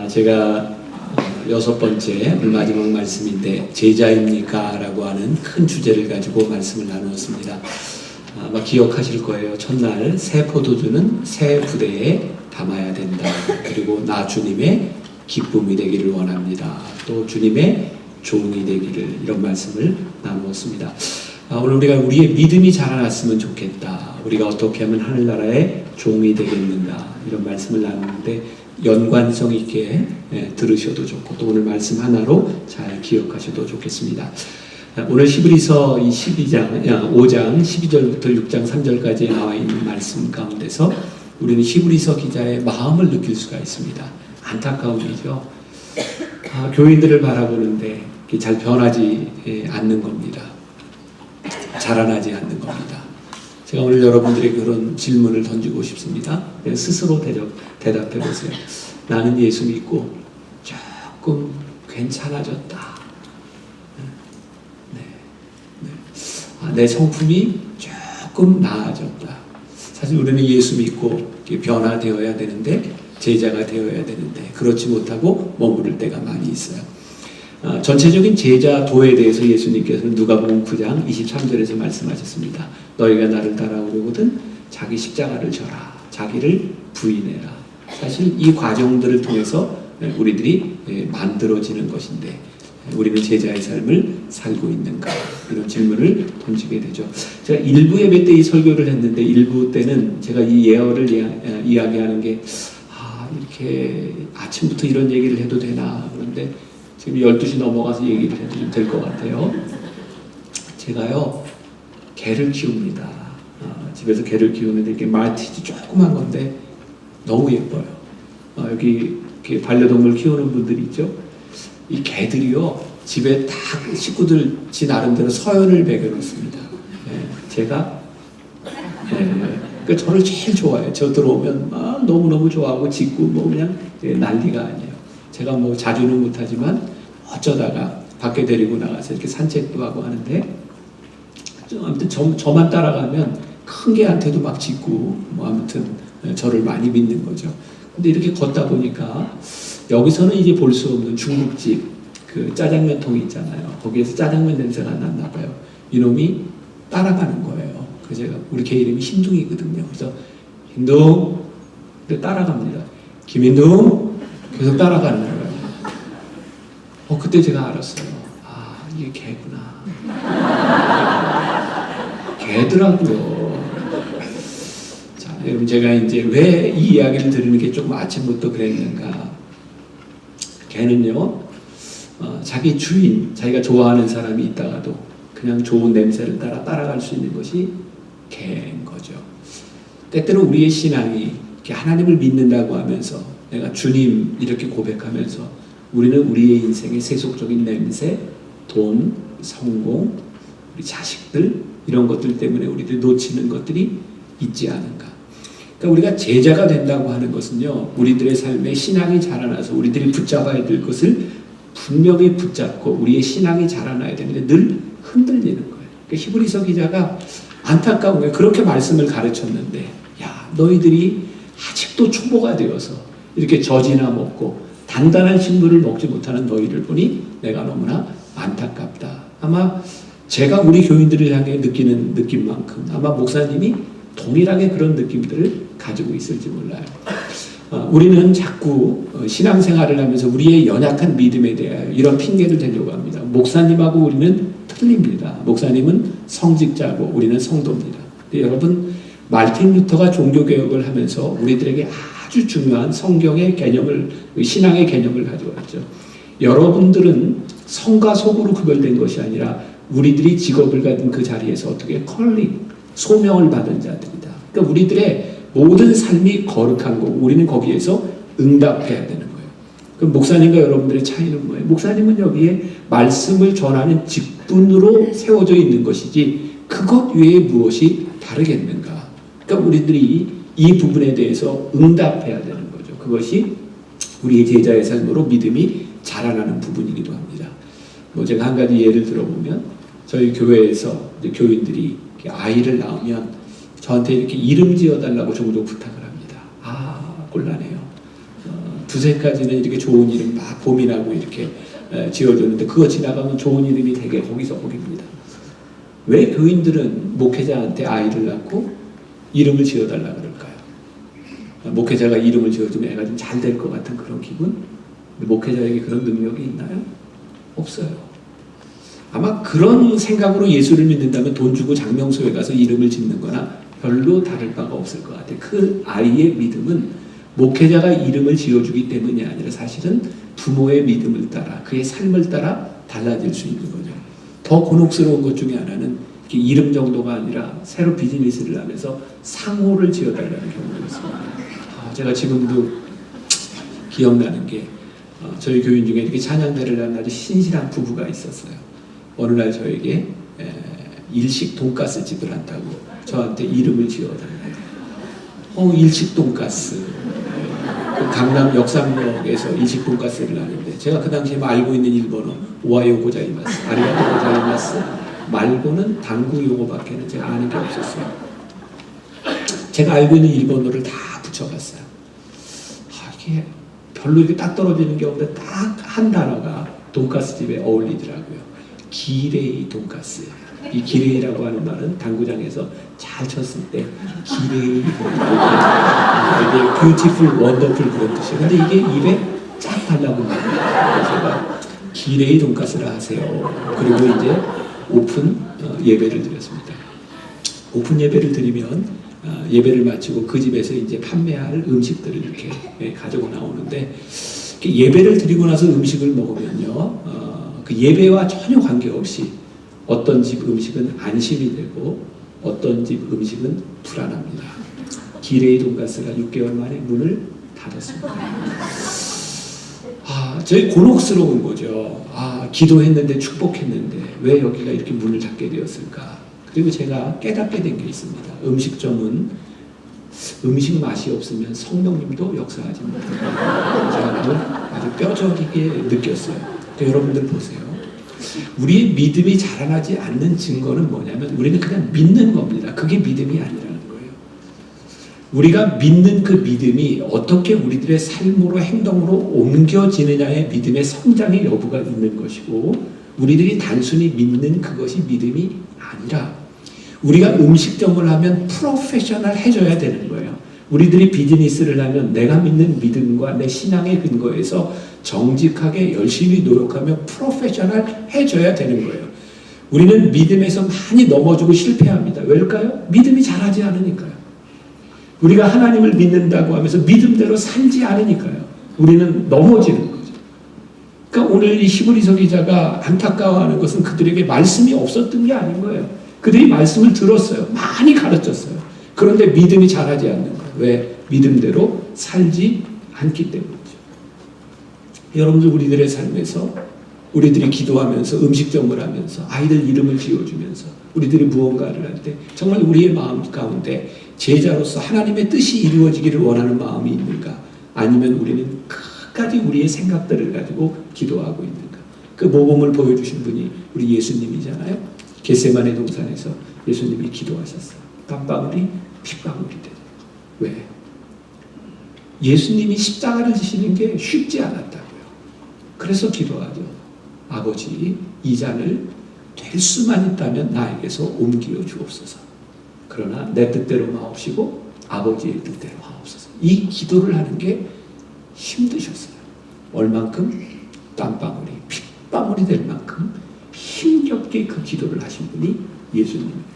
제가 6번째 오늘 마지막 말씀인데 제자입니까? 라고 하는 큰 주제를 가지고 말씀을 나누었습니다. 아마 기억하실 거예요. 첫날 새 포도주는 새 부대에 담아야 된다. 그리고 나 주님의 기쁨이 되기를 원합니다. 또 주님의 종이 되기를, 이런 말씀을 나누었습니다. 오늘 우리가 우리의 믿음이 자라났으면 좋겠다. 우리가 어떻게 하면 하늘나라의 종이 되겠는가, 이런 말씀을 나누는데 연관성 있게 들으셔도 좋고 또 오늘 말씀 하나로 잘 기억하셔도 좋겠습니다. 오늘 히브리서 5장 12절부터 6장 3절까지 나와 있는 말씀 가운데서 우리는 히브리서 기자의 마음을 느낄 수가 있습니다. 안타까운 일이죠. 교인들을 바라보는데 잘 변하지 않는 겁니다. 자라나지 않는 겁니다. 제가 오늘 여러분들에게 그런 질문을 던지고 싶습니다. 스스로 대답해 보세요. 나는 예수 믿고 조금 괜찮아졌다. 내 성품이 조금 나아졌다. 사실 우리는 예수 믿고 변화되어야 되는데, 제자가 되어야 되는데 그렇지 못하고 머무를 때가 많이 있어요. 전체적인 제자도에 대해서 예수님께서는 누가복음 9장 23절에서 말씀하셨습니다. 너희가 나를 따라오려거든 자기 십자가를 져라. 자기를 부인해라. 사실 이 과정들을 통해서 우리들이 만들어지는 것인데 우리는 제자의 삶을 살고 있는가? 이런 질문을 던지게 되죠. 제가 일부 예배 때 이 설교를 했는데 일부 때는 제가 이 예언을 이야기하는 게 이렇게 아침부터 이런 얘기를 해도 되나, 그런데 지금 12시 넘어가서 얘기를 해도 좀 될 것 같아요. 제가요, 개를 키웁니다. 집에서 개를 키우는데 이렇게 말티즈 조그만 건데 너무 예뻐요. 여기 이렇게 반려동물 키우는 분들 있죠? 이 개들이요, 집에 다 식구들 지 나름대로 서열을 매겨놓습니다. 제가 그러니까 저를 제일 좋아해요. 저 들어오면 너무너무 좋아하고 짖고 뭐 그냥 난리가 아니에요. 제가 뭐 자주는 못하지만 어쩌다가 밖에 데리고 나가서 이렇게 산책도 하고 하는데, 아무튼 저만 따라가면 큰 개한테도 막 짖고 뭐 아무튼 저를 많이 믿는 거죠. 근데 이렇게 걷다 보니까 여기서는 이제 볼 수 없는 중국집 그 짜장면 통이 있잖아요. 거기에서 짜장면 냄새가 났나 봐요. 이놈이 따라가는 거예요. 그래서 제가, 우리 개 이름이 흰둥이거든요. 그래서 흰둥, 따라갑니다. 김흰둥, 계속 따라가는 거예요. 그때 제가 알았어요. 이게 개구나. 개더라고요. 자, 여러분, 제가 이제 왜 이 이야기를 들으는 게 조금 아침부터 그랬는가. 개는요, 자기 주인, 자기가 좋아하는 사람이 있다가도 그냥 좋은 냄새를 따라갈 수 있는 것이 개인 거죠. 때때로 우리의 신앙이 하나님을 믿는다고 하면서 내가 주님 이렇게 고백하면서 우리는 우리의 인생의 세속적인 냄새, 돈, 성공, 우리 자식들, 이런 것들 때문에 우리들이 놓치는 것들이 있지 않은가. 그러니까 우리가 제자가 된다고 하는 것은요, 우리들의 삶에 신앙이 자라나서 우리들이 붙잡아야 될 것을 분명히 붙잡고 우리의 신앙이 자라나야 되는데 늘 흔들리는 거예요. 그러니까 히브리서 기자가 안타까운 거예요. 그렇게 말씀을 가르쳤는데, 너희들이 아직도 초보가 되어서 이렇게 젖이나 먹고 단단한 식물을 먹지 못하는 너희를 보니 내가 너무나 안타깝다. 아마 제가 우리 교인들을 향해 느끼는 느낌만큼 아마 목사님이 동일하게 그런 느낌들을 가지고 있을지 몰라요. 우리는 자꾸 신앙생활을 하면서 우리의 연약한 믿음에 대하여 이런 핑계를 대려고 합니다. 목사님하고 우리는 틀립니다. 목사님은 성직자고 우리는 성도입니다. 여러분, 마르틴 루터가 종교개혁을 하면서 우리들에게 아주 중요한 성경의 개념을, 신앙의 개념을 가져왔죠. 여러분들은 성과 속으로 구별된 것이 아니라 우리들이 직업을 가진 그 자리에서 어떻게 컬링, 소명을 받은 자들이다. 그러니까 우리들의 모든 삶이 거룩한 거고 우리는 거기에서 응답해야 되는 거예요. 그럼 목사님과 여러분들의 차이는 뭐예요? 목사님은 여기에 말씀을 전하는 직분으로 세워져 있는 것이지 그것 외에 무엇이 다르겠는가? 그러니까 우리들이 이 부분에 대해서 응답해야 되는 거죠. 그것이 우리의 제자의 삶으로 믿음이 자라나는 부분이기도 합니다. 제가 한 가지 예를 들어보면 저희 교회에서 교인들이 아이를 낳으면 저한테 이렇게 이름 지어달라고 종종 부탁을 합니다. 곤란해요. 두세 가지는 이렇게 좋은 이름 막 고민하고 이렇게 지어줬는데 그거 지나가면 좋은 이름이 되게 거기서 거깁니다. 왜 교인들은 목회자한테 아이를 낳고 이름을 지어달라 그럴까요? 목회자가 이름을 지어주면 애가 좀 잘 될 것 같은 그런 기분? 근데 목회자에게 그런 능력이 있나요? 없어요. 아마 그런 생각으로 예수를 믿는다면 돈 주고 장명소에 가서 이름을 짓는 거나 별로 다를 바가 없을 것 같아요. 그 아이의 믿음은 목회자가 이름을 지어주기 때문이 아니라 사실은 부모의 믿음을 따라 그의 삶을 따라 달라질 수 있는 거죠. 더 곤혹스러운 것 중에 하나는 이름 정도가 아니라 새로 비즈니스를 하면서 상호를 지어달라는 경우가 있습니다. 제가 지금도 기억나는 게 저희 교인 중에 이렇게 찬양대를 하는 아주 신실한 부부가 있었어요. 어느 날 저에게 일식 돈가스 집을 한다고 저한테 이름을 지어달라고. 일식 돈가스. 그 강남 역삼역에서 일식 돈가스를 하는데 제가 그 당시에 알고 있는 일본어 오하요 고자이마스, 아리가토 고자이마스 말고는 당구 용어밖에는 제가 아는 게 없었어요. 제가 알고 있는 일본어를 다 붙여봤어요. 이게 별로 이렇게 딱 떨어지는 게 없는데 딱 한 단어가 돈가스 집에 어울리더라고요. 기레이 돈가스. 이 기레이라고 하는 말은 당구장에서 잘 쳤을 때 기레이 이게 뷰티풀, 원더풀 그런 뜻이에요. 근데 이게 입에 쫙 달라붙는 거예요. 제가 기레이 돈가스를 하세요. 그리고 이제 오픈 예배를 드렸습니다. 오픈 예배를 드리면 예배를 마치고 그 집에서 이제 판매할 음식들을 이렇게 가지고 나오는데 예배를 드리고 나서 음식을 먹으면요, 그 예배와 전혀 관계없이 어떤 집 음식은 안심이 되고 어떤 집 음식은 불안합니다. 기레이 돈가스가 6개월 만에 문을 닫았습니다. 저희 곤혹스러운 거죠. 기도했는데 축복했는데 왜 여기가 이렇게 문을 닫게 되었을까? 그리고 제가 깨닫게 된 게 있습니다. 음식점은 음식 맛이 없으면 성령님도 역사하지 못합니다. 제가 그걸 아주 뼈저리게 느꼈어요. 그러니까 여러분들 보세요. 우리의 믿음이 자라나지 않는 증거는 뭐냐면 우리는 그냥 믿는 겁니다. 그게 믿음이 아니라는 거예요. 우리가 믿는 그 믿음이 어떻게 우리들의 삶으로 행동으로 옮겨지느냐의 믿음의 성장의 여부가 있는 것이고 우리들이 단순히 믿는 그것이 믿음이 아니라 우리가 음식점을 하면 프로페셔널 해줘야 되는 거예요. 우리들이 비즈니스를 하면 내가 믿는 믿음과 내 신앙의 근거에서 정직하게 열심히 노력하며 프로페셔널 해줘야 되는 거예요. 우리는 믿음에서 많이 넘어지고 실패합니다. 왜일까요? 믿음이 자라지 않으니까요. 우리가 하나님을 믿는다고 하면서 믿음대로 살지 않으니까요. 우리는 넘어지는 거죠. 그러니까 오늘 이 히브리서 기자가 안타까워하는 것은 그들에게 말씀이 없었던 게 아닌 거예요. 그들이 말씀을 들었어요. 많이 가르쳤어요. 그런데 믿음이 자라지 않는 거예요. 왜? 믿음대로 살지 않기 때문이죠. 여러분들 우리들의 삶에서 우리들이 기도하면서 음식점을 하면서 아이들 이름을 지어주면서 우리들이 무언가를 할 때 정말 우리의 마음 가운데 제자로서 하나님의 뜻이 이루어지기를 원하는 마음이 있는가? 아니면 우리는 끝까지 우리의 생각들을 가지고 기도하고 있는가? 그 모범을 보여주신 분이 우리 예수님이잖아요. 겟세마네 동산에서 예수님이 기도하셨어요. 땀방울이 핏방울이 되는. 왜? 예수님이 십자가를 지시는 게 쉽지 않았다고요. 그래서 기도하죠. 아버지, 이 잔을 될 수만 있다면 나에게서 옮겨 주옵소서. 그러나 내 뜻대로 마옵시고 아버지의 뜻대로 하옵소서. 이 기도를 하는 게 힘드셨어요. 얼만큼? 땀방울이 핏방울이 될 만큼 힘겹게 그 기도를 하신 분이 예수님입니다.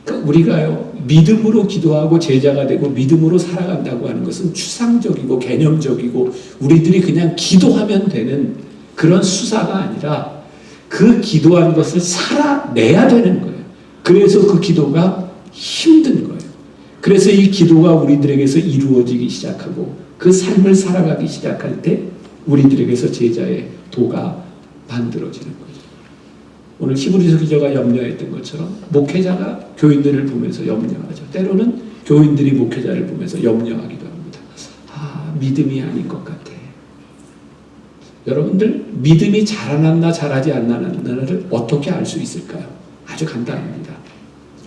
그러니까 우리가요, 믿음으로 기도하고 제자가 되고 믿음으로 살아간다고 하는 것은 추상적이고 개념적이고 우리들이 그냥 기도하면 되는 그런 수사가 아니라 그 기도한 것을 살아내야 되는 거예요. 그래서 그 기도가 힘든 거예요. 그래서 이 기도가 우리들에게서 이루어지기 시작하고 그 삶을 살아가기 시작할 때 우리들에게서 제자의 도가 만들어지는 거죠. 오늘 히브리서 기자가 염려했던 것처럼 목회자가 교인들을 보면서 염려하죠. 때로는 교인들이 목회자를 보면서 염려하기도 합니다. 믿음이 아닌 것 같아. 여러분들 믿음이 자라났나 자라지 않았나를 어떻게 알 수 있을까요? 아주 간단합니다.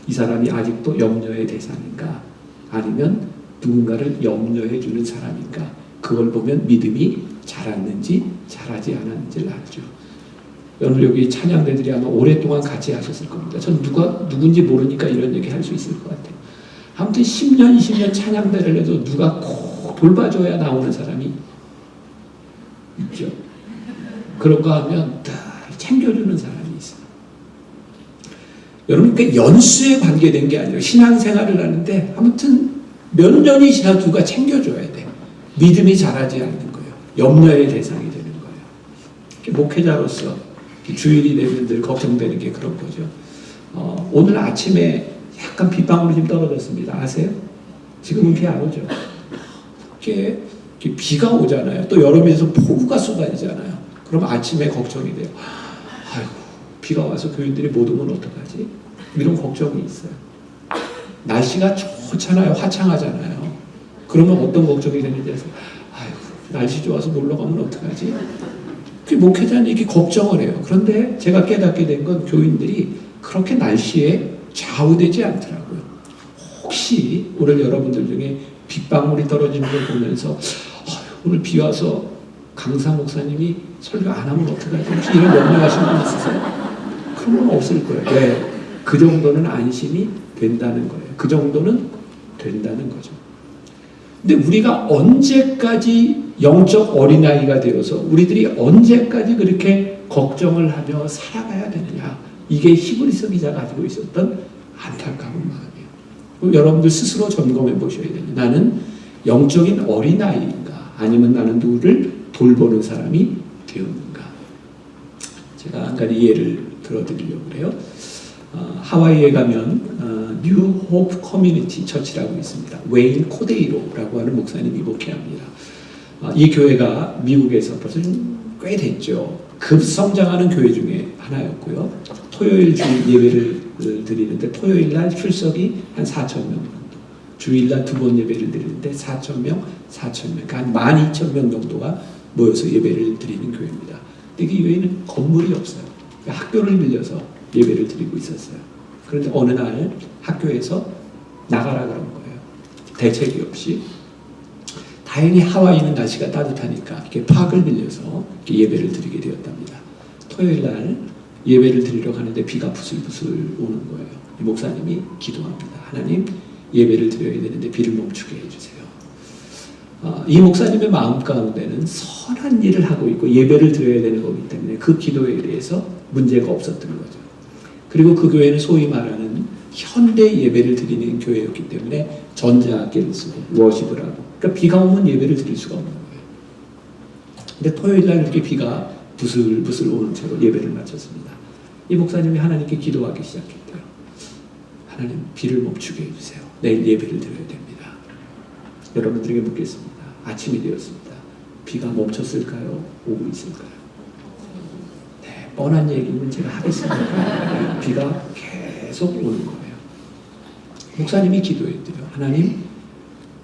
이 사람이 아직도 염려의 대상인가? 아니면 누군가를 염려해 주는 사람인가? 그걸 보면 믿음이 자랐는지 자라지 않았는지를 알죠. 오늘 여기 찬양대들이 아마 오랫동안 같이 하셨을 겁니다. 전 누군지 모르니까 이런 얘기 할 수 있을 것 같아요. 아무튼 10년, 20년 찬양대를 해도 누가 꼭 돌봐줘야 나오는 사람이 있죠. 그런 거 하면 다 챙겨주는 사람이 있어요. 여러분, 그 연수에 관계된 게 아니라 신앙생활을 하는데 아무튼 몇 년이 지나도 누가 챙겨줘야 돼. 믿음이 자라지 않는 거예요. 염려의 대상이 되는 거예요. 목회자로서 주일이 되면 늘 걱정되는 게 그런 거죠. 오늘 아침에 약간 빗방울이 좀 떨어졌습니다. 아세요? 지금은 비 안 오죠. 이렇게 비가 오잖아요. 또 여름에서 폭우가 쏟아지잖아요. 그럼 아침에 걱정이 돼요. 아이고, 비가 와서 교인들이 못 오면 어떡하지? 이런 걱정이 있어요. 날씨가 좋잖아요. 화창하잖아요. 그러면 어떤 걱정이 되는지 해서 아이고, 날씨 좋아서 놀러 가면 어떡하지? 그 목회자는 이렇게 걱정을 해요. 그런데 제가 깨닫게 된 건 교인들이 그렇게 날씨에 좌우되지 않더라고요. 혹시 오늘 여러분들 중에 빗방울이 떨어지는 걸 보면서 오늘 비 와서 강사 목사님이 설교 안 하면 어떡하지? 혹시 이런 염려하시는 분 있으세요? 그런 건 없을 거예요. 왜? 그 정도는 안심이 된다는 거예요. 그 정도는 된다는 거죠. 근데 우리가 언제까지 영적 어린아이가 되어서 우리들이 언제까지 그렇게 걱정을 하며 살아가야 되느냐. 이게 히브리서 기자가 가지고 있었던 안타까운 마음이에요. 그럼 여러분들 스스로 점검해 보셔야 돼요. 나는 영적인 어린아이인가? 아니면 나는 누구를 돌보는 사람이 되었는가? 제가 한 가지 예를 들어드리려고 해요. 하와이에 가면 뉴 호프 커뮤니티 처치라고 있습니다. 웨인 코데이로라고 하는 목사님이 목회합니다. 이 교회가 미국에서 벌써 꽤 됐죠. 급성장하는 교회 중에 하나였고요. 토요일 주일 예배를 드리는데 토요일 날 출석이 한 4,000명 정도, 주일 날 2번 예배를 드리는데 4,000명, 그러니까 한 12,000명 정도가 모여서 예배를 드리는 교회입니다. 근데 이 교회는 건물이 없어요. 그러니까 학교를 빌려서 예배를 드리고 있었어요. 그런데 어느 날 학교에서 나가라 그런 거예요. 대책이 없이. 다행히 하와이는 날씨가 따뜻하니까 이렇게 팍을 빌려서 이렇게 예배를 드리게 되었답니다. 토요일 날 예배를 드리러 가는데 비가 부슬부슬 오는 거예요. 목사님이 기도합니다. 하나님, 예배를 드려야 되는데 비를 멈추게 해주세요. 이 목사님의 마음 가운데는 선한 일을 하고 있고 예배를 드려야 되는 거기 때문에 그 기도에 대해서 문제가 없었던 거죠. 그리고 그 교회는 소위 말하는 현대 예배를 드리는 교회였기 때문에 전자악기를 쓰고 워십을 하고, 그러니까 비가 오면 예배를 드릴 수가 없는 거예요. 근데 토요일 날 이렇게 비가 부슬부슬 오는 채로 예배를 마쳤습니다. 이 목사님이 하나님께 기도하기 시작했대요. 하나님, 비를 멈추게 해주세요. 내일 예배를 드려야 됩니다. 여러분들에게 묻겠습니다. 아침이 되었습니다. 비가 멈췄을까요? 오고 있을까요? 네, 뻔한 얘기는 제가 하겠습니다. 비가 계속 오는 거예요. 목사님이 기도했대요. 하나님,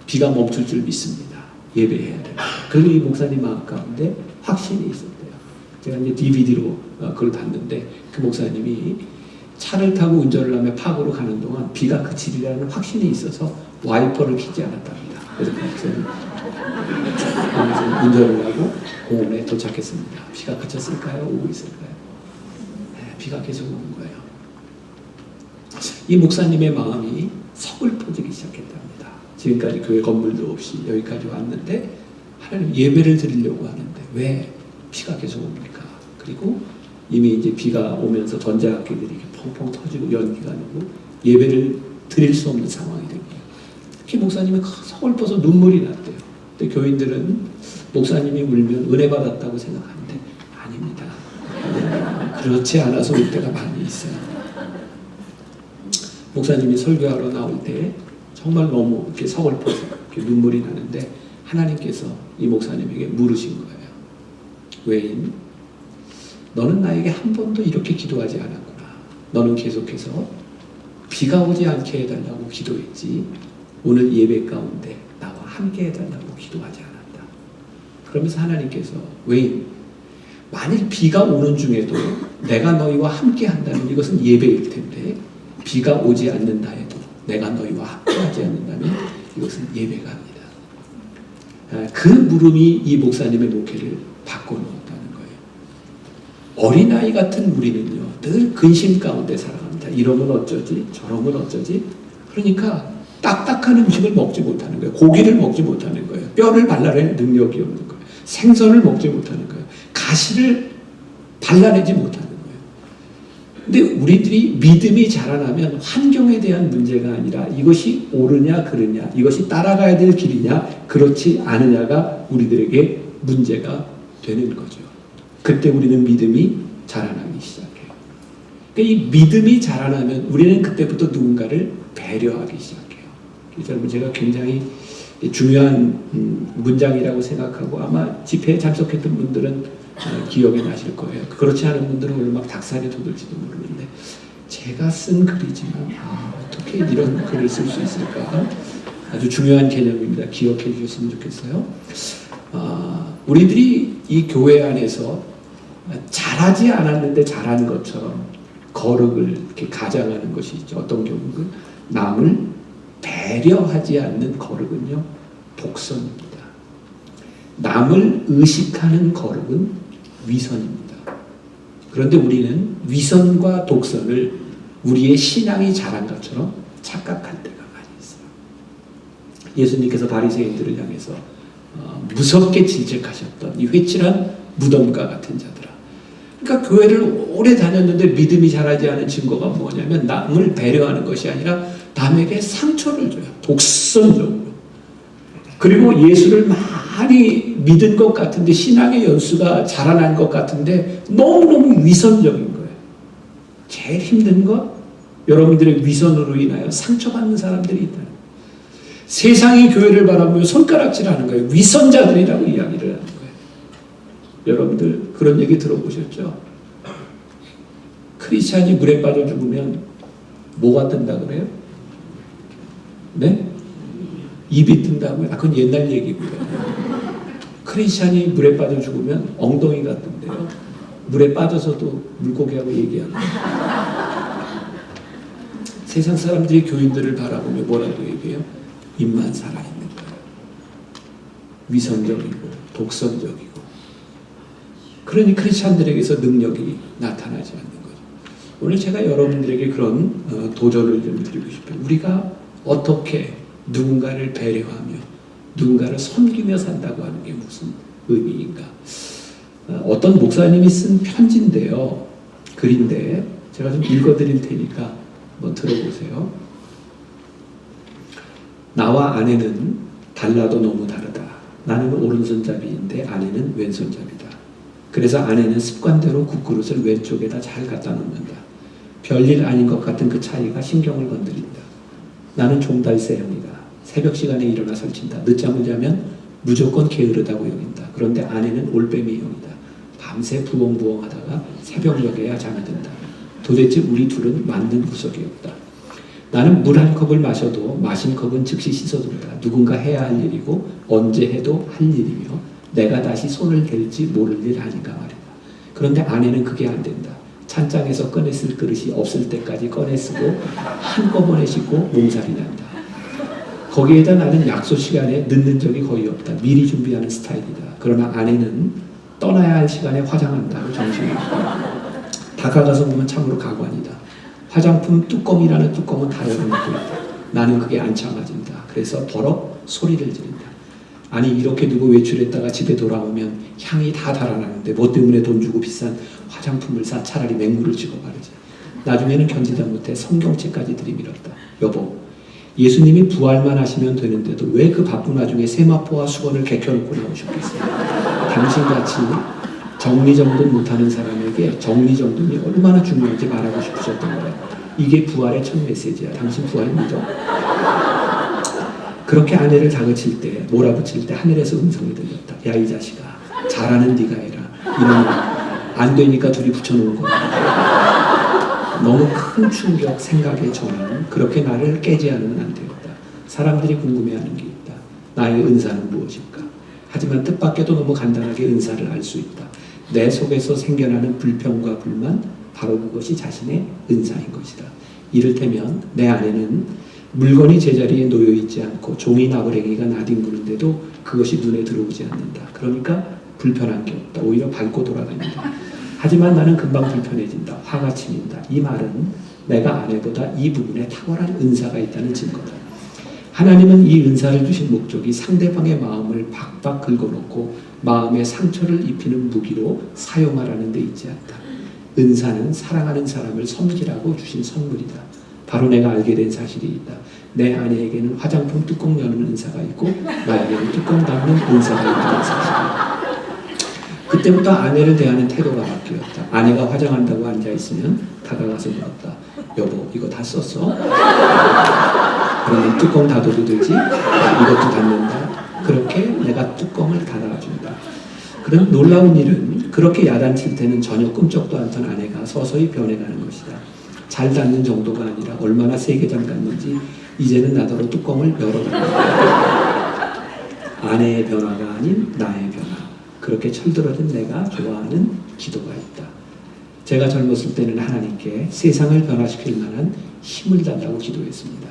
비가 멈출 줄 믿습니다. 예배해야 됩니다. 그리고 이 목사님 마음 가운데 확신이 있었대요. 제가 이제 DVD로 그걸 봤는데 그 목사님이 차를 타고 운전을 하며 파고로 가는 동안 비가 그치리라는 확신이 있어서 와이퍼를 켜지 않았답니다. 그래서 그 목사님 운전을 하고 공원에 도착했습니다. 비가 그쳤을까요? 오고 있을까요? 네, 비가 계속 오는 거예요. 이 목사님의 마음이 서글퍼지기 시작했답니다. 지금까지 교회 건물도 없이 여기까지 왔는데 하나님 예배를 드리려고 하는데 왜 비가 계속 옵니까? 그리고 이미 이제 비가 오면서 전자악기들이 이렇게 펑펑 터지고 연기가 나고 예배를 드릴 수 없는 상황이 된 거예요. 특히 목사님이 서글퍼서 눈물이 났대요. 근데 교인들은 목사님이 울면 은혜 받았다고 생각하는데 아닙니다. 그렇지 않아서 울 때가 많이 있어요. 목사님이 설교하러 나올 때 정말 너무 이렇게 서글퍼서 이렇게 눈물이 나는데 하나님께서 이 목사님에게 물으신 거예요. 웨인, 너는 나에게 한 번도 이렇게 기도하지 않았구나. 너는 계속해서 비가 오지 않게 해달라고 기도했지 오늘 예배 가운데 나와 함께 해달라고 기도하지 않았다. 그러면서 하나님께서 웨인, 만일 비가 오는 중에도 내가 너희와 함께 한다면 이것은 예배일 텐데 비가 오지 않는다 해도 내가 너희와 함께 하지 않는다면 이것은 예배가 아니다. 그 물음이 이 목사님의 목회를 바꿔놓았다는 거예요. 어린아이 같은 우리는요, 늘 근심 가운데 살아갑니다. 이러면 어쩌지? 저러면 어쩌지? 그러니까 딱딱한 음식을 먹지 못하는 거예요. 고기를 먹지 못하는 거예요. 뼈를 발라낼 능력이 없는 거예요. 생선을 먹지 못하는 거예요. 가시를 발라내지 못하는 거예요. 근데 우리들이 믿음이 자라나면 환경에 대한 문제가 아니라 이것이 옳으냐 그르냐, 이것이 따라가야 될 길이냐 그렇지 않으냐가 우리들에게 문제가 되는 거죠. 그때 우리는 믿음이 자라나기 시작해요. 그러니까 이 믿음이 자라나면 우리는 그때부터 누군가를 배려하기 시작해요. 여러분, 제가 굉장히 중요한 문장이라고 생각하고 아마 집회에 참석했던 분들은 기억이 나실 거예요. 그렇지 않은 분들은 오늘 막 닭살이 돋을지도 모르는데, 제가 쓴 글이지만 어떻게 이런 글을 쓸 수 있을까? 아주 중요한 개념입니다. 기억해 주셨으면 좋겠어요. 우리들이 이 교회 안에서 잘하지 않았는데 잘한 것처럼 거룩을 이렇게 가장하는 것이 있죠. 어떤 경우는 남을 배려하지 않는 거룩은요, 독선입니다. 남을 의식하는 거룩은 위선입니다. 그런데 우리는 위선과 독선을 우리의 신앙이 자란 것처럼 착각할 때가 많이 있어요. 예수님께서 바리새인들을 향해서 무섭게 질책하셨던 이 회칠한 무덤과 같은 자들아. 그러니까 교회를 오래 다녔는데 믿음이 자라지 않은 증거가 뭐냐면 남을 배려하는 것이 아니라 남에게 상처를 줘요. 독선적으로. 그리고 예수를 많이 믿은 것 같은데, 신앙의 연수가 자라난 것 같은데 너무너무 위선적인 거예요. 제일 힘든 건 여러분들의 위선으로 인하여 상처받는 사람들이 있다는 거예요. 세상이 교회를 바라보며 손가락질하는 거예요. 위선자들이라고 이야기를 하는 거예요. 여러분들 그런 얘기 들어보셨죠? 크리스찬이 물에 빠져 죽으면 뭐가 뜬다 그래요? 네? 입이 뜬다고요? 그건 옛날 얘기고요. 크리스찬이 물에 빠져 죽으면 엉덩이가 뜬대요. 물에 빠져서도 물고기하고 얘기하고. 세상 사람들이 교인들을 바라보며 뭐라고 얘기해요? 입만 살아있는 거예요. 위선적이고 독선적이고. 그러니 크리스찬들에게서 능력이 나타나지 않는 거죠. 오늘 제가 여러분들에게 그런 도전을 좀 드리고 싶어요. 우리가 어떻게 누군가를 배려하며 누군가를 섬기며 산다고 하는 게 무슨 의미인가? 어떤 목사님이 쓴 편지인데요. 글인데 제가 좀 읽어드릴 테니까 한번 들어보세요. 나와 아내는 달라도 너무 다르다. 나는 오른손잡이인데 아내는 왼손잡이다. 그래서 아내는 습관대로 국그릇을 왼쪽에다 잘 갖다 놓는다. 별일 아닌 것 같은 그 차이가 신경을 건드린다. 나는 종달새형이다. 새벽 시간에 일어나 설친다. 늦잠을 자면 무조건 게으르다고 여긴다. 그런데 아내는 올빼미형이다. 밤새 부엉부엉하다가 새벽녘에야 잠이 든다. 도대체 우리 둘은 맞는 구석이 없다. 나는 물 한 컵을 마셔도 마신 컵은 즉시 씻어둔다. 누군가 해야 할 일이고 언제 해도 할 일이며 내가 다시 손을 댈지 모를 일 아닌가 말이다. 그런데 아내는 그게 안 된다. 찬장에서 꺼내 쓸 그릇이 없을 때까지 꺼내 쓰고 한꺼번에 씻고 몸살이 난다. 거기에다 나는 약속 시간에 늦는 적이 거의 없다. 미리 준비하는 스타일이다. 그러나 아내는 떠나야 할 시간에 화장한다고 정신이 없다. 다가가서 보면 참으로 가관이다. 화장품 뚜껑이라는 뚜껑은 다 열어놓고 있다. 나는 그게 안 참아진다. 그래서 버럭 소리를 지른다. 아니 이렇게 두고 외출했다가 집에 돌아오면 향이 다 달아나는데 뭐 때문에 돈 주고 비싼 화장품을 사 차라리 맹물을 찍어 바르지. 나중에는 견디다 못해 성경책까지 들이밀었다. 여보, 예수님이 부활만 하시면 되는데도 왜 그 바쁜 와중에 세마포와 수건을 개켜놓고 나오셨겠어요? 당신같이 정리정돈 못하는 사람에게 정리정돈이 얼마나 중요한지 말하고 싶으셨던 거예요. 이게 부활의 첫 메시지야. 당신 부활 믿어? 그렇게 아내를 다그칠 때, 몰아붙일 때 하늘에서 음성이 들렸다. 야, 이 자식아, 잘하는 네가 해라. 이놈아, 안 되니까 둘이 붙여놓은 거야. 너무 큰 충격, 생각의 전환, 그렇게 나를 깨지 않으면 안 되겠다. 사람들이 궁금해하는 게 있다. 나의 은사는 무엇일까? 하지만 뜻밖에도 너무 간단하게 은사를 알 수 있다. 내 속에서 생겨나는 불평과 불만, 바로 그것이 자신의 은사인 것이다. 이를테면 내 아내는 물건이 제자리에 놓여 있지 않고 종이 나부랭이가 나뒹구는데도 그것이 눈에 들어오지 않는다. 그러니까 불편한 게 없다. 오히려 밟고 돌아다닌다. 하지만 나는 금방 불편해진다. 화가 치민다. 이 말은 내가 아내보다 이 부분에 탁월한 은사가 있다는 증거다. 하나님은 이 은사를 주신 목적이 상대방의 마음을 박박 긁어놓고 마음에 상처를 입히는 무기로 사용하라는 데 있지 않다. 은사는 사랑하는 사람을 섬기라고 주신 선물이다. 바로 내가 알게 된 사실이 있다. 내 아내에게는 화장품 뚜껑 여는 은사가 있고 나에게는 뚜껑 닫는 은사가 있다는 사실이다. 그때부터 아내를 대하는 태도가 바뀌었다. 아내가 화장한다고 앉아있으면 다가가서 물었다. 여보, 이거 다 썼어? 그러면 뚜껑 닫아도 되지? 이것도 닫는다. 그렇게 내가 뚜껑을 닫아준다. 그런 놀라운 일은 그렇게 야단칠 때는 전혀 꿈쩍도 않던 아내가 서서히 변해가는 것이다. 잘 닫는 정도가 아니라 얼마나 세게 잠갔는지 이제는 나더러 뚜껑을 열어간다. 아내의 변화가 아닌 나의 변화. 그렇게 철들어진 내가 좋아하는 기도가 있다. 제가 젊었을 때는 하나님께 세상을 변화시킬 만한 힘을 달라고 기도했습니다.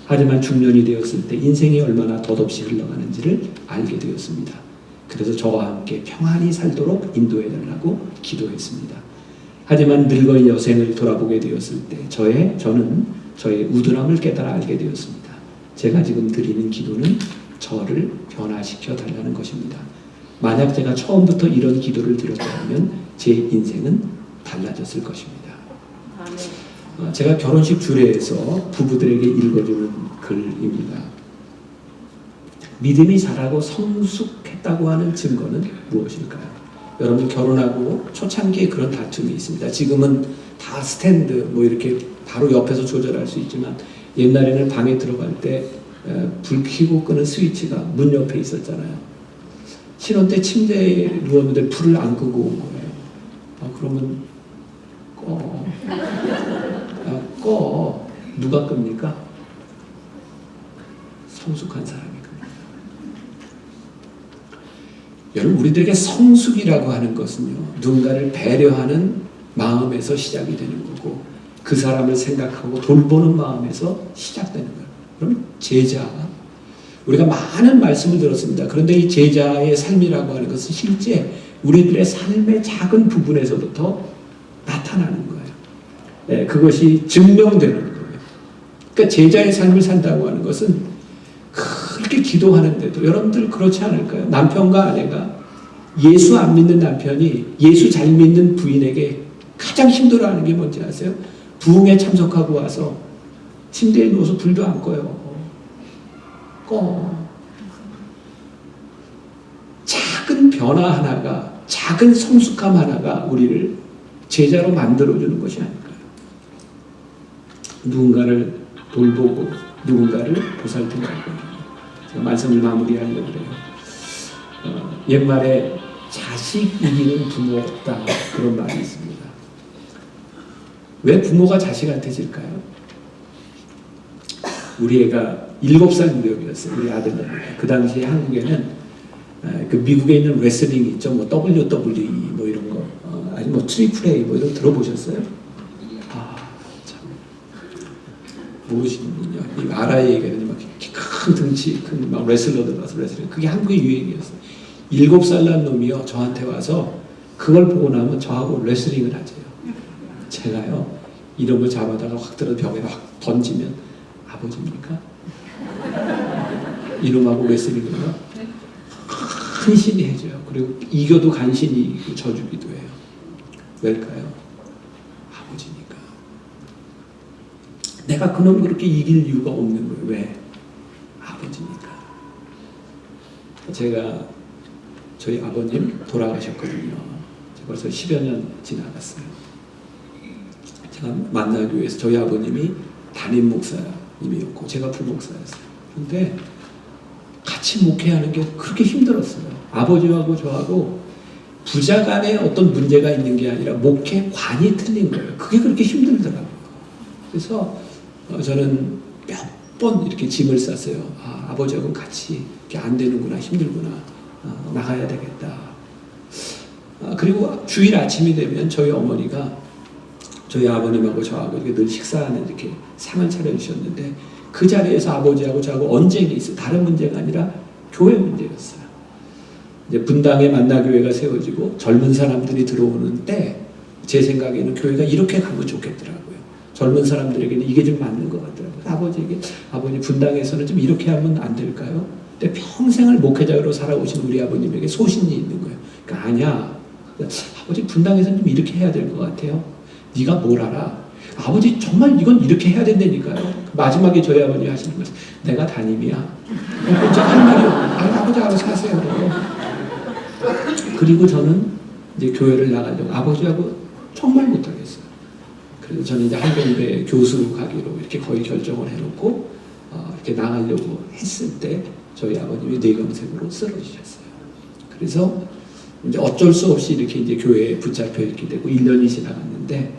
하지만 중년이 되었을 때 인생이 얼마나 덧없이 흘러가는지를 알게 되었습니다. 그래서 저와 함께 평안히 살도록 인도해달라고 기도했습니다. 하지만 늙은 여생을 돌아보게 되었을 때 저는 저의 우둔함을 깨달아 알게 되었습니다. 제가 지금 드리는 기도는 저를 변화시켜 달라는 것입니다. 만약 제가 처음부터 이런 기도를 드렸다면 제 인생은 달라졌을 것입니다. 제가 결혼식 주례에서 부부들에게 읽어주는 글입니다. 믿음이 자라고 성숙했다고 하는 증거는 무엇일까요? 여러분 결혼하고 초창기에 그런 다툼이 있습니다. 지금은 다 스탠드 뭐 이렇게 바로 옆에서 조절할 수 있지만 옛날에는 방에 들어갈 때 불 켜고 끄는 스위치가 문 옆에 있었잖아요. 신혼 때 침대에 누웠는데 불을 안 끄고 온 거예요. 그러면 꺼. 누가 끕니까? 성숙한 사람이 끕니다. 여러분 우리들에게 성숙이라고 하는 것은요. 누군가를 배려하는 마음에서 시작이 되는 거고 그 사람을 생각하고 돌보는 마음에서 시작되는 거예요. 그럼 제자 우리가 많은 말씀을 들었습니다. 그런데 이 제자의 삶이라고 하는 것은 실제 우리들의 삶의 작은 부분에서부터 나타나는 거예요. 네, 그것이 증명되는 거예요. 그러니까 제자의 삶을 산다고 하는 것은 그렇게 기도하는데도 여러분들 그렇지 않을까요? 남편과 아내가 예수 안 믿는 남편이 예수 잘 믿는 부인에게 가장 힘들어하는 게 뭔지 아세요? 부흥에 참석하고 와서 침대에 누워서 불도 안 꺼요. 작은 변화 하나가, 작은 성숙함 하나가 우리를 제자로 만들어주는 것이 아닐까요? 누군가를 돌보고 누군가를 보살펴가고 제가 말씀을 마무리하려고 그래요. 옛말에 자식 이기는 부모 없다 그런 말이 있습니다. 왜 부모가 자식한테 질까요? 우리 애가 7살 무렵이었어요. 우리 아들입니다. 그 당시에 한국에는 그 미국에 있는 레슬링 있죠. 뭐 WWE 뭐 이런 거 아니 뭐 트리플 A 뭐 이런 거 들어보셨어요? 참 모르시는군요. 이 아라이 얘기하는 막 큰 등치 큰 막 레슬러들 와서 레슬링 그게 한국의 유행이었어요. 7살 난 놈이요 저한테 와서 그걸 보고 나면 저하고 레슬링을 하재요. 제가요 이런 걸 잡아다가 확 들어 벽에 확 던지면 아버지입니까? 이놈하고 레슬링을요 간신히 해줘요. 그리고 이겨도 간신히 져주기도 해요. 왜일까요? 아버지니까. 내가 그놈 그렇게 이길 이유가 없는 거예요. 왜? 아버지니까. 제가 저희 아버님 돌아가셨거든요. 벌써 10여 년 지나갔어요. 제가 만나교회에서 저희 아버님이 담임 목사님이었고 제가 부목사였어요. 그런데 같이 목회하는 게 그렇게 힘들었어요. 아버지하고 저하고 부자간에 어떤 문제가 있는 게 아니라 목회관이 틀린 거예요. 그게 그렇게 힘들더라고요. 그래서 저는 몇 번 이렇게 짐을 쌌어요. 아버지하고는 같이 이렇게 안 되는구나, 힘들구나, 나가야 되겠다. 그리고 주일 아침이 되면 저희 어머니가 저희 아버님하고 저하고 이렇게 늘 식사하는 이렇게 상을 차려주셨는데 그 자리에서 아버지하고 저하고 언쟁이 있어요. 다른 문제가 아니라 교회 문제였어요. 이제 분당에 만나교회가 세워지고 젊은 사람들이 들어오는 때 제 생각에는 교회가 이렇게 가면 좋겠더라고요. 젊은 사람들에게는 이게 좀 맞는 것 같더라고요. 아버지에게, 아버지 분당에서는 좀 이렇게 하면 안 될까요? 근데 평생을 목회자로 살아오신 우리 아버님에게 소신이 있는 거예요. 그러니까 아니야. 아버지 분당에서는 좀 이렇게 해야 될 것 같아요. 네가 뭘 알아? 아버지 정말 이건 이렇게 해야 된다니까요. 마지막에 저희 아버지 하시는 것은 내가 담임이야. 진짜 할 말이 없어. 아버지 알아서 하세요. 그리고 저는 이제 교회를 나가려고 아버지하고 정말 못하겠어요. 그래서 저는 이제 한경대 교수로 가기로 이렇게 거의 결정을 해놓고 이렇게 나가려고 했을 때 저희 아버님이 뇌경색으로 쓰러지셨어요. 그래서 이제 어쩔 수 없이 이렇게 이제 교회에 붙잡혀 있게 되고 1년이 지나갔는데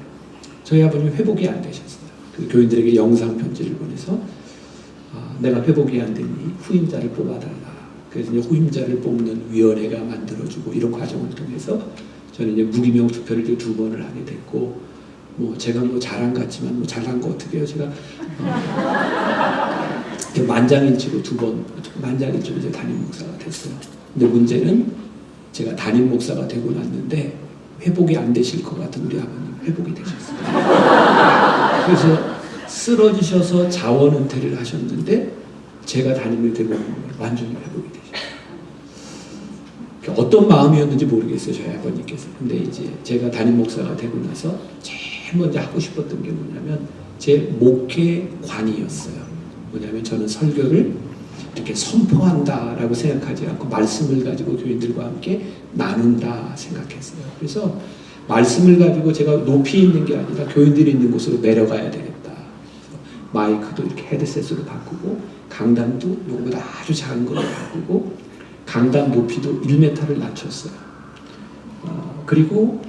저희 아버님이 회복이 안 되셨어요. 그 교인들에게 영상 편지를 보내서 내가 회복이 안 되니 후임자를 뽑아달라. 그래서 이제 후임자를 뽑는 위원회가 만들어지고 이런 과정을 통해서 저는 이제 무기명 투표를 2번을 하게 됐고 뭐 제가 뭐 자랑 같지만 뭐 잘한 거 어떻게 해요? 제가 만장일치로 2번 만장일치로 이제 담임 목사가 됐어요. 근데 문제는 제가 담임 목사가 되고 났는데 회복이 안 되실 것 같은 우리 아버님 회복이 되셨어요. 그래서 쓰러지셔서 자원 은퇴를 하셨는데 제가 담임이 되고 완전히 회복이 되셨어요. 어떤 마음이었는지 모르겠어요, 저희 아버님께서. 근데 이제 제가 담임 목사가 되고 나서 제일 먼저 하고 싶었던 게 뭐냐면 제 목회관이었어요. 뭐냐면 저는 설교를 이렇게 선포한다라고 생각하지 않고 말씀을 가지고 교인들과 함께 나눈다 생각했어요. 그래서 말씀을 가지고 제가 높이 있는 게 아니라 교인들이 있는 곳으로 내려가야 되겠다. 마이크도 이렇게 헤드셋으로 바꾸고 강단도 요거보다 아주 작은 걸로 바꾸고 강단 높이도 1m를 낮췄어요. 그리고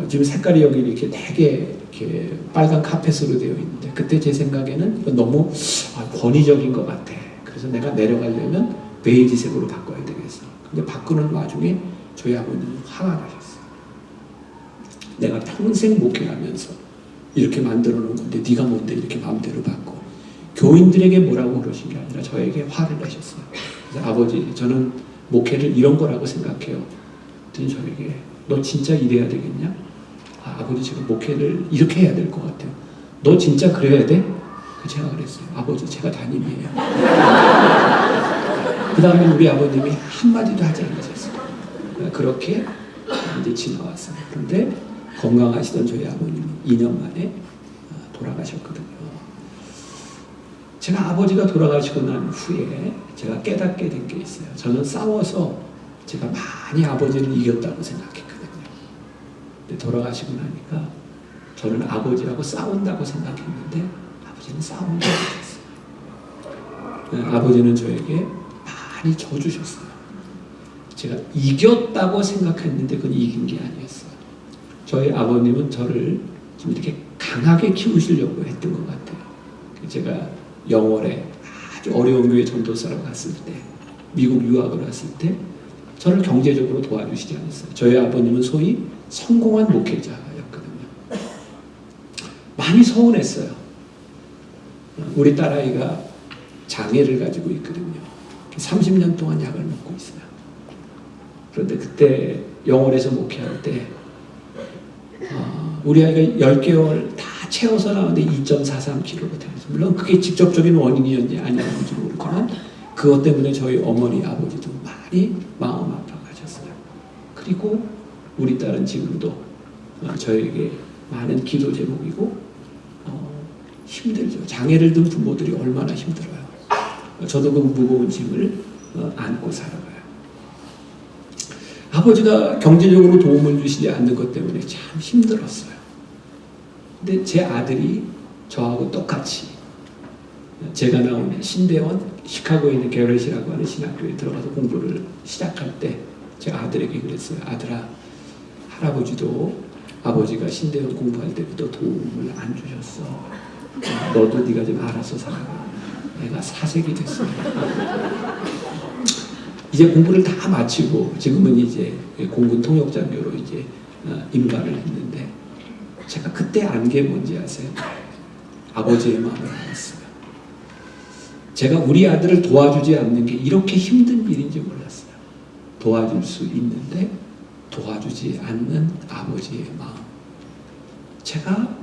지금 색깔이 여기 이렇게 되게 이렇게 빨간 카펫으로 되어 있는데 그때 제 생각에는 이건 너무 권위적인 것 같아. 그래서 내가 내려가려면 베이지색으로 바꿔야 되겠어. 근데 바꾸는 와중에 저희 아버님은 화가 나셨어요. 내가 평생 목회하면서 이렇게 만들어 놓은 건데 네가 뭔데 이렇게 마음대로 바꿔. 교인들에게 뭐라고 그러신 게 아니라 저에게 화를 내셨어요. 그래서 아버지 저는 목회를 이런 거라고 생각해요. 그랬더니 저에게 너 진짜 이래야 되겠냐? 아버지 제가 목회를 이렇게 해야 될 것 같아요. 너 진짜 그래야 돼? 제가 그랬어요. 아버지 제가 담임이에요. 그 다음에 우리 아버님이 한마디도 하지 않으셨어요. 그렇게 이제 지나왔어요. 그런데 건강하시던 저희 아버님이 2년 만에 돌아가셨거든요. 제가 아버지가 돌아가시고 난 후에 제가 깨닫게 된 게 있어요. 저는 싸워서 제가 많이 아버지를 이겼다고 생각했거든요. 근데 돌아가시고 나니까 저는 아버지하고 싸운다고 생각했는데 아버지는 싸운 게 아니었어요. 아버지는 저에게 많이 져주셨어요. 제가 이겼다고 생각했는데 그건 이긴 게 아니었어요. 저희 아버님은 저를 좀 이렇게 강하게 키우시려고 했던 것 같아요. 제가 영월에 아주 어려운 교회 전도사로 갔을 때, 미국 유학을 갔을 때 저를 경제적으로 도와주시지 않았어요. 저희 아버님은 소위 성공한 목회자였거든요. 많이 서운했어요. 우리 딸아이가 장애를 가지고 있거든요. 30년 동안 약을 먹고 있어요. 그런데 그때 영월에서 목회할 때 우리 아이가 10개월 다 채워서 나오는데 2.43kg가 되면서 물론 그게 직접적인 원인이었는지 아니었는지 모르지만 그것 때문에 저희 어머니 아버지도 많이 마음 아파가셨어요. 그리고 우리 딸은 지금도 저에게 많은 기도 제목이고 힘들죠. 장애를 둔 부모들이 얼마나 힘들어요. 저도 그 무거운 짐을 안고 살아가요. 아버지가 경제적으로 도움을 주시지 않는 것 때문에 참 힘들었어요. 근데 제 아들이 저하고 똑같이 제가 나온 신대원 시카고에 있는 게렛이라고 하는 신학교에 들어가서 공부를 시작할 때 제가 아들에게 그랬어요. 아들아, 할아버지도 아버지가 신대원 공부할 때부터 도움을 안 주셨어. 너도 네가 좀 알아서 살아라. 내가 사색이 됐어요. 이제 공부를 다 마치고 지금은 이제 공군 통역장교로 이제 임관을 했는데 제가 그때 안 게 뭔지 아세요? 아버지의 마음을 알았어요. 제가 우리 아들을 도와주지 않는 게 이렇게 힘든 일인지 몰랐어요. 도와줄 수 있는데 도와주지 않는 아버지의 마음. 제가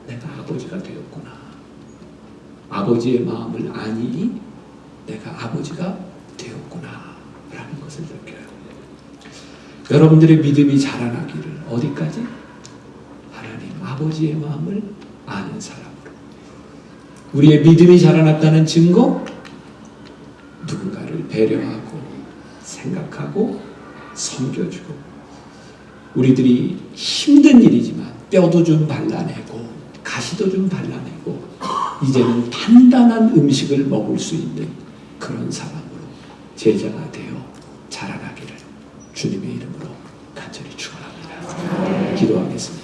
내가 아버지가 되었구나. 아버지의 마음을 아니 내가 아버지가 되었구나 라는 것을 느껴요. 여러분들의 믿음이 자라나기를 어디까지? 하나님 아버지의 마음을 아는 사람으로. 우리의 믿음이 자라났다는 증거, 누군가를 배려하고 생각하고 섬겨주고, 우리들이 힘든 일이지만 뼈도 좀 발라내고 가시도 좀 발라내고 이제는 단단한 음식을 먹을 수 있는 그런 사람으로 제자가 되어 자라나기를 주님의 이름으로 간절히 축원합니다. 기도하겠습니다.